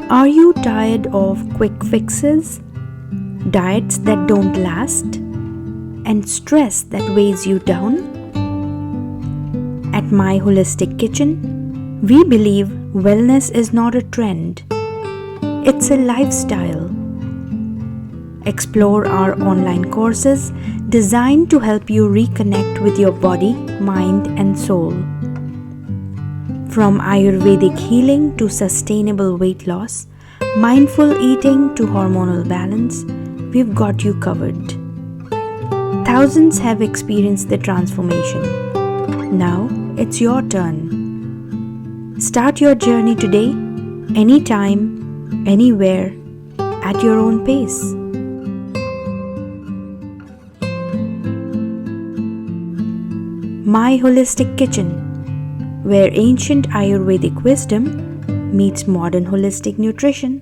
Are you tired of quick fixes, diets that don't last, and stress that weighs you down? At My Holistic Kitchen, we believe wellness is not a trend, it's a lifestyle. Explore our online courses designed to help you reconnect with your body, mind, and soul. From Ayurvedic healing to sustainable weight loss, mindful eating to hormonal balance, we've got you covered. Thousands have experienced the transformation. Now it's your turn. Start your journey today, anytime, anywhere, at your own pace. My Holistic Kitchen, where ancient Ayurvedic wisdom meets modern holistic nutrition.